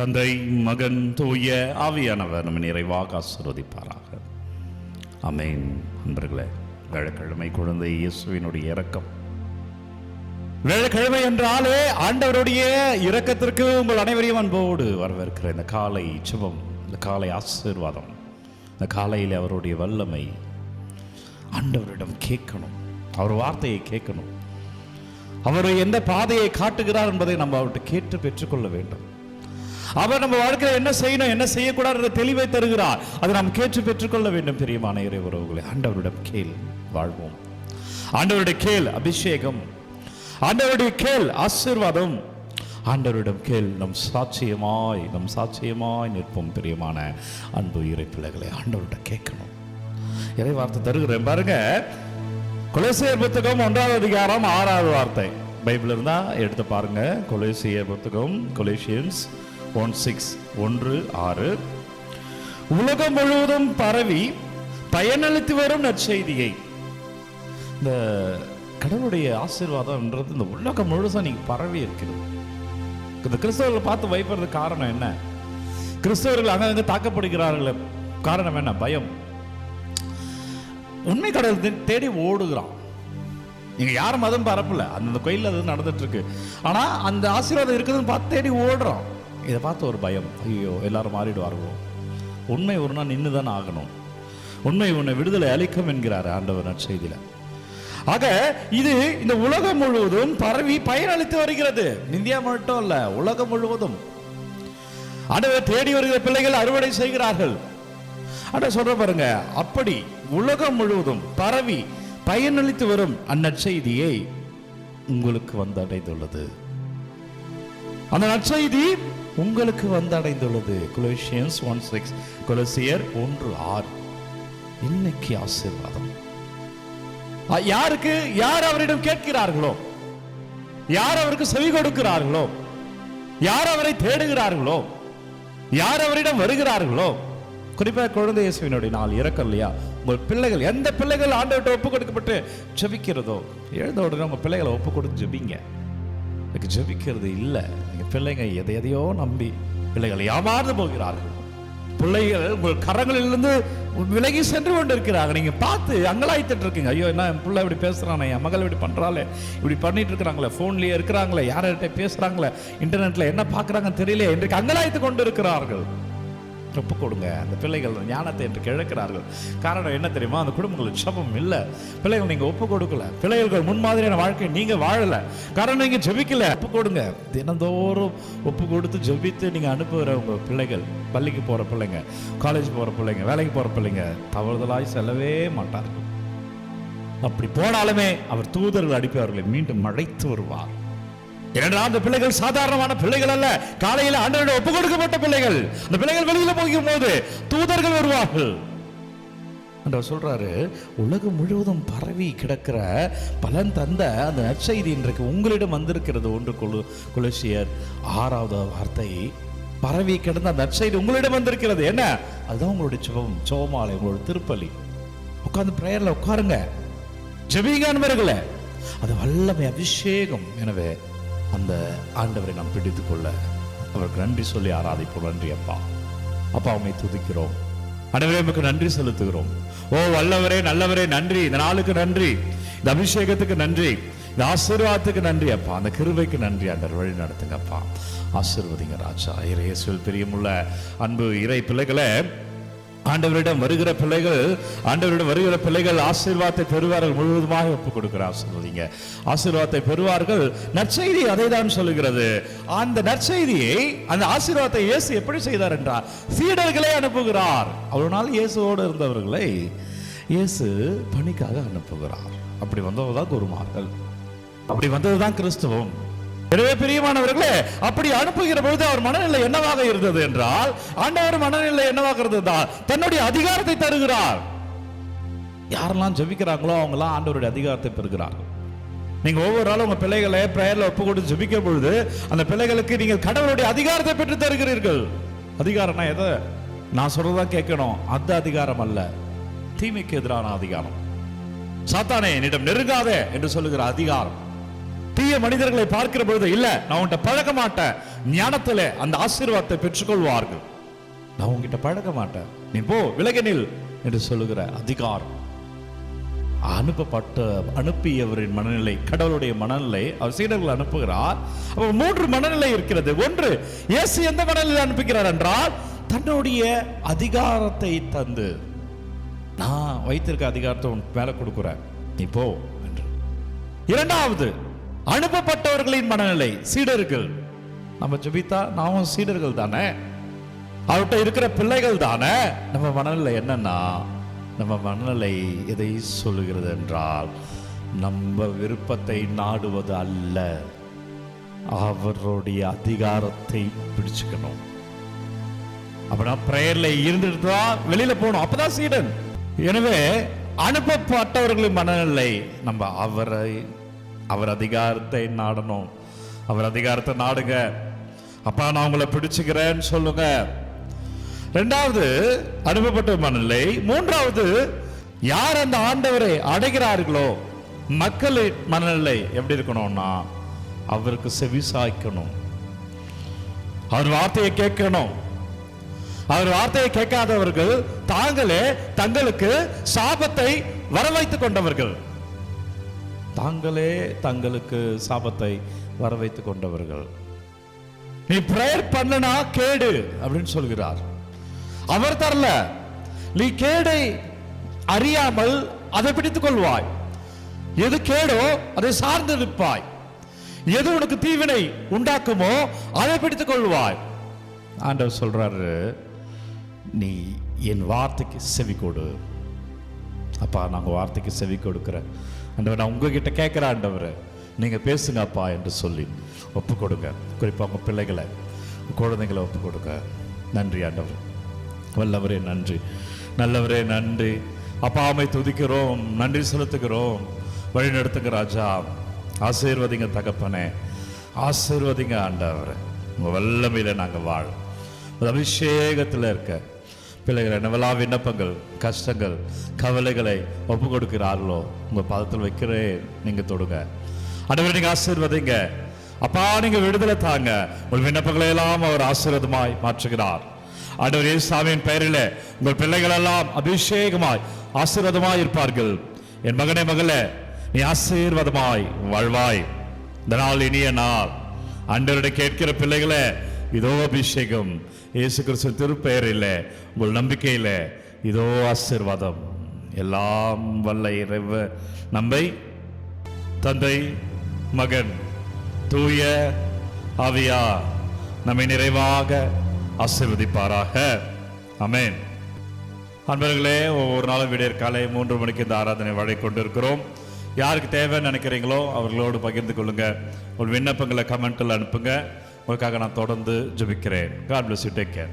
தந்தை, மகன், தூய ஆவியானவர் நம்ம நிறைவாக ஆசீர்வதிப்பாராக. ஆமென். அன்பர்களே, வியாழக்கிழமை குழந்தை இயேசுவினுடைய இரக்கம். வியாழக்கிழமை என்றாலே ஆண்டவருடைய இரக்கத்திற்கு உங்கள் அனைவரையும் அன்போடு வரவேற்கிற இந்த காலை சுபம், இந்த காலை ஆசீர்வாதம், இந்த காலையில் அவருடைய வல்லமை ஆண்டவரிடம் கேட்கணும். அவர் வார்த்தையை கேட்கணும். அவர் எந்த பாதையை காட்டுகிறார் என்பதை நம்ம அவர்கிட்ட கேட்டு பெற்றுக்கொள்ள வேண்டும். அவர் நம்ம வாழ்க்கையில் என்ன செய்யணும், என்ன செய்யக்கூடாது என்ற தெளிவை தருகிறார். அதை நாம் கேட்டு பெற்றுக்கொள்ள வேண்டும். பிரியமான இறை உறவுகளை, ஆண்டவரிடம் கேள் வாழ்வோம். ஆண்டவருடைய கேள் அபிஷேகம், ஆண்டவருடைய கேள் ஆசீர்வாதம், ஆண்டவரிடம் கேள் நம் சாட்சியமாய் நிற்போம். பிரியமான அன்பு இறை பிள்ளைகளை, ஆண்டவரிடம் கேட்கணும். இறை வார்த்தை தருகிறேன் பாருங்க. கொலோசியர் புத்தகம் 1ஆம் அதிகாரம் 6வது வார்த்தை. பைபிள் இருந்தா எடுத்து பாருங்க. கொலோசியர் புத்தகம், கொலோசியன்ஸ் 1:6. உலகம் முழுவதும் பரவி பயனளித்து வரும் நற்செய்தியை. இந்த கடவுளுடைய ஆசீர்வாதம்ன்றது இந்த உலகம் முழுசும் நீங்க பரவி இருக்கிறது. இந்த கிறிஸ்தவர்களை பார்த்து பயப்படுறது காரணம் என்ன? கிறிஸ்தவர்கள் அங்கங்க தாக்கப்படுகிறார்கள். காரணம் என்ன? பயம். உண்மை கடவுள் தேடி ஓடுகிறான். நீங்க யாரும் மதம் பரப்பல, அந்த கோயிலில் அது நடந்துட்டு இருக்கு. ஆனா அந்த ஆசீர்வாதம் இருக்குதுன்னு பார்த்து தேடி ஓடுறோம். இதை பார்த்து ஒரு பயம், ஐயோ எல்லாரும் மாறிடுவார்கள். உண்மை ஒரு நாள் நின்று தான் ஆகணும். உண்மை உன்னை விடுதலை அளிக்கும் என்கிறார் ஆண்டவர் நற்செய்தியில. ஆக இது இந்த உலகம் முழுவதும் பரவி பயனளித்து வருகிறது. இந்தியா மட்டும் இல்ல, உலகம் முழுவதும் ஆண்டவர் தேடி வருகிற பிள்ளைகள் அறுவடை செய்கிறார்கள். ஆண்டவர் சொல்ற பாருங்க, அப்படி உலகம் முழுவதும் பரவி பயனளித்து வரும் அந்நற்செய்தியை உங்களுக்கு வந்தடைந்துள்ளது. அந்த நற்செய்தி உங்களுக்கு வந்தடைந்துள்ளது. கொலோசியன்ஸ் 1:6, கொலோசியர் 1:6. இன்னைக்கு ஆசீர்வாதம் யாருக்கு? யார் அவரிடம் கேட்கிறார்களோ, யார் அவருக்கு செவி கொடுக்கிறார்களோ, யார் அவரை தேடுகிறார்களோ, யார் அவரிடம் வருகிறார்களோ. குறிப்பாக குழந்தை இயேசுவினுடைய நாள் இறக்கம் இல்லையா? உங்கள் பிள்ளைகள், எந்த பிள்ளைகள் ஆண்டவர்கிட்ட ஒப்பு கொடுக்கப்பட்டு ஜெபிக்கிறதோ, எழுந்த உடனே உங்க பிள்ளைகளை ஒப்பு கொடுத்து ஜெபிங்க. ஜெபிக்கிறது இல்லை. நீங்க பிள்ளைங்க எதையோ நம்பி பிள்ளைகளை ஏமாந்து போகிறார்கள். பிள்ளைகள் உங்கள் கரங்களிலிருந்து விலகி சென்று கொண்டு இருக்கிறாங்க. நீங்க பார்த்து அங்கலாய்த்துட்டு இருக்கீங்க. ஐயோ, என்ன என் பிள்ளை இப்படி பேசுறானே, என் மகள் இப்படி பண்றாளே, இப்படி பண்ணிட்டு இருக்கிறாங்களே, போன்லயே இருக்கிறாங்களே, யார்கிட்ட பேசுறாங்களே, இன்டர்நெட்ல என்ன பார்க்கறாங்கன்னு தெரியல, இன்றைக்கு அங்கலாய்த்து கொண்டு இருக்கிறார்கள். ஒப்பு கொடுங்க. அந்த பிள்ளைகள் ஞானத்தை என்று கிழக்கிறார்கள். காரணம் என்ன தெரியுமா? அந்த குடும்பங்களுக்கு சபம் இல்லை. பிள்ளைகள் நீங்க ஒப்பு கொடுக்கல. பிள்ளைகள் முன்மாதிரியான வாழ்க்கை நீங்க வாழல. காரணம் நீங்க ஜெபிக்கல. ஒப்பு கொடுங்க. தினந்தோறும் ஒப்பு கொடுத்து ஜெபித்து நீங்க அனுப்புகிற உங்க பிள்ளைகள், பள்ளிக்கு போற பிள்ளைங்க, காலேஜ் போற பிள்ளைங்க, வேலைக்கு போற பிள்ளைங்க தவறுதலாய் செல்லவே மாட்டார்கள். அப்படி போனாலுமே அவர் தூதர்கள் அனுப்பி அவர்களை மீண்டும் அழைத்து வருவார். ஏனென்றால் அந்த பிள்ளைகள் சாதாரணமான பிள்ளைகள் அல்ல. காலையில் ஆண்டவரிடம் ஒப்பு கொடுக்கப்பட்ட பிள்ளைகள். அந்த பிள்ளைகள் வெளியில போகும் போது தூதர்கள் வருவார்கள். ஆண்டவர் சொல்றாரு, உலகம் முழுவதும் பரவி கிடக்கிற பலன் தந்த அந்த நற்செய்தி இன்றைக்கு உங்களிடம் வந்திருக்கிறது. 1 கொலோசியர் 6வது வார்த்தை. பரவி கிடந்த நற்செய்தி உங்களிடம் வந்திருக்கிறது. என்ன? அதுதான் உங்களுடைய ஜெபமாலை, உங்களுடைய திருப்பலி. உட்கார்ந்து பிரேயர்ல உட்காருங்க, ஜெபிங்க நண்பர்களே. அது வல்லமை, அபிஷேகம். எனவே அந்த ஆண்டவரை நாம் பிடித்துக் கொள்ள அவருக்கு நன்றி சொல்லி ஆராதிப்போம். நன்றி அப்பா. அப்பா, உம்மை துதிக்கிறோம். ஆண்டவரே, நன்றி செலுத்துகிறோம். ஓ வல்லவரே, நல்லவரே, நன்றி. இந்த நாளுக்கு நன்றி, இந்த அபிஷேகத்துக்கு நன்றி, இந்த ஆசீர்வாதத்துக்கு நன்றி அப்பா. அந்த கிருபைக்கு நன்றி. ஆண்டவர் வழி நடத்துங்க அப்பா. ஆசீர்வதிங்க ராஜா. இயேசுவில் பிரியமுள்ள அன்பு இறை பிள்ளைகளே, ஆண்டவரிடம் வருகிற பிள்ளைகள் ஆசீர்வாதத்தை பெறுவார்கள். முழுவதுமாக ஒப்புக் கொடுக்கிற ஆசீர்வதிங்க. ஆசீர்வாதத்தை பெறுவார்கள். நற்செய்தி அதை தான் சொல்லுகிறது. அந்த நற்செய்தியை, அந்த ஆசீர்வாதத்தை இயேசு எப்படி செய்தார் என்றால், சீடர்களை அனுப்புகிறார். அவ்வளவு நாள் இயேசுவோடு இருந்தவர்களை இயேசு பணிக்காக அனுப்புகிறார். அப்படி வந்தவர்தான் குருமார்கள், அப்படி வந்ததுதான் கிறிஸ்தவம். எனவே பிரியமானவர்களே, அப்படி அனுப்புகிற பொழுது அவர் மனநிலை என்னவாக இருந்தது என்றால், ஆண்டவர் மனநிலை என்னவாக இருந்தது? தன்னுடைய அதிகாரத்தை தருகிறார். யாரெல்லாம் ஜெபிக்கிறாங்களோ அவங்களாம் ஆண்டவருடைய அதிகாரத்தை பெறுகிறார்கள். நீங்க ஒவ்வொரு நாளும் உங்க பிள்ளைகளை பிரேயர்ல ஒப்பு கொடுத்து ஜெபிக்கும் பொழுது அந்த பிள்ளைகளுக்கு நீங்கள் கடவுளுடைய அதிகாரத்தை பெற்று தருகிறீர்கள். அதிகாரம்னா எதை? நான் சொல்றதான் கேட்கணும், அந்த அதிகாரம் அல்ல. தீமைக்கு எதிரான அதிகாரம். சாத்தானே என்னிடம் நெருங்காதே என்று சொல்லுகிற அதிகாரம். தீய மனிதர்களை பார்க்கிற பொழுது இல்ல நான் உன்கிட்ட பழக மாட்டேன், ஞானத்திலே அந்த ஆசீர்வாதத்தை பெற்றுக்கொள்வார்கள். நான் உன்கிட்ட பழக மாட்டேன், நீ போ விலகினில் என்று சொல்லுகிற அதிகாரம். அனுப்பியவரின் மனநிலை, கடவுளுடைய மனநிலை, அவர் சீடர்கள் அனுப்புகிறார். அப்ப 3 மனநிலை இருக்கிறது. ஒன்று, இயேசு எந்த மனநிலை அனுப்புகிறார் என்றால் தன்னுடைய அதிகாரத்தை தந்து, நான் வைத்திருக்க அதிகாரத்தை உன் மேல கொடுக்கிறேன், நீ போ என்று. இரண்டாவது, அனுப்பப்பட்டவர்களின் மனநிலை, சீடர்கள். நம்ம ஜெபித்தா நாமும் சீடர்கள் தானே, அவர்கிட்ட இருக்கிற பிள்ளைகள் தானே. நம்ம மனநிலை என்னன்னா, நம்ம மனநிலை எதை சொல்லுகிறது என்றால் நம்ம விருப்பத்தை நாடுவது அல்ல, அவருடைய அதிகாரத்தை பிடிச்சுக்கணும். அப்படின்னா பிரேயர்ல இருந்துட்டு தான் வெளியில போகணும், அப்பதான் சீடன். எனவே அனுப்பப்பட்டவர்களின் மனநிலை நம்ம அவர் அதிகாரத்தை நாடணும். அவர் அதிகாரத்தை நாடுங்க, அப்பா நான் உங்களை பிடிச்சுக்கிறேன்னு சொல்லுங்க. இரண்டாவது அனுப்பப்பட்ட மனநிலை. மூன்றாவது, யார் அந்த ஆண்டவரை அடைகிறார்களோ மக்களின் மனநிலை எப்படி இருக்கணும்னா அவருக்கு செவிசாய்க்கணும், அவர் வார்த்தையை கேட்கணும். அவர் வார்த்தையை கேட்காதவர்கள் தாங்களே தங்களுக்கு சாபத்தை வரவைத்துக் கொண்டவர்கள், தாங்களே தங்களுக்கு சாபத்தை வரவைத்துக் கொண்டவர்கள். நீ பிரேயர் பண்ணனா கேடு அப்படின்னு சொல்கிறார். அவர் தரல, நீ கேடை அறியாமல் அதை பிடித்துக் கொள்வாய். எது கேடோ அதை சார்ந்து நிற்பாய். எது உனக்கு தீவினை உண்டாக்குமோ அதை பிடித்துக் கொள்வாய். ஆண்டவர் சொல்றாரு, நீ என் வார்த்தைக்கு செவி கொடு. அப்பா நாங்க வார்த்தைக்கு செவி கொடுக்கிறேன் ஆண்டவர், நான் உங்ககிட்ட கேட்கிற ஆண்டவர், நீங்க பேசுங்க அப்பா என்று சொல்லி ஒப்பு கொடுங்க. குறிப்பா உங்க பிள்ளைகளை, குழந்தைகளை ஒப்பு கொடுங்க. நன்றி ஆண்டவர், வல்லவரே நன்றி, நல்லவரே நன்றி. அப்பாவை துதிக்கிறோம், நன்றி செலுத்துகிறோம். வழி நடத்துங்க ராஜா, ஆசீர்வதிங்க தகப்பனே, ஆசீர்வதிங்க ஆண்டவர். உங்க வல்லமையில நாங்கள் வாழ அபிஷேகத்தில் இருக்க பிள்ளைகள் என்னவெல்லாம் விண்ணப்பங்கள், கஷ்டங்கள், கவலைகளை ஒப்பு கொடுக்கிறார்களோ உங்க பாதத்தில் வைக்கிறேன், நீங்க தொடுங்க ஆண்டவரே. நீங்க ஆசீர்வதிங்க அப்பா, நீங்க விடுதலை தாங்க. உங்கள் விண்ணப்பங்களை எல்லாம் அவர் ஆசீர்வாதமாய் மாற்றுகிறார். ஆண்டவர் இயேசுவின் பெயரிலே உங்கள் பிள்ளைகள் எல்லாம் அபிஷேகமாய் ஆசீர்வாதமாய் இருப்பார்கள். என் மகனே மகளே, நீ ஆசீர்வாதமாய் வாழ்வாய். இந்த நாள் இனிய நாள். ஆண்டவரிடம் கேட்கிற பிள்ளைகளே, இதோ அபிஷேகம் இயேசு கிறிஸ்து திருப்பெயரிலே, உங்கள் நம்பிக்கையிலே இதோ ஆசீர்வாதம். எல்லாம் வல்ல இறைவ நம்மை தந்தை, மகன், தூய ஆவியா நம்மை நிறைவாக ஆசீர்வதிப்பாராக. ஆமென். அன்பர்களே, ஒவ்வொரு நாளும் விடியற் காலை 3 மணிக்கு இந்த ஆராதனை வழங்கிக் கொண்டிருக்கிறோம். யாருக்கு தேவைன்னு நினைக்கிறீங்களோ அவர்களோடு பகிர்ந்து கொள்ளுங்க. ஒரு விண்ணப்பங்களை கமெண்ட்ல அனுப்புங்க. உங்களுக்காக நான் தொடர்ந்து ஜெபிக்கிறேன். God bless you. Take care.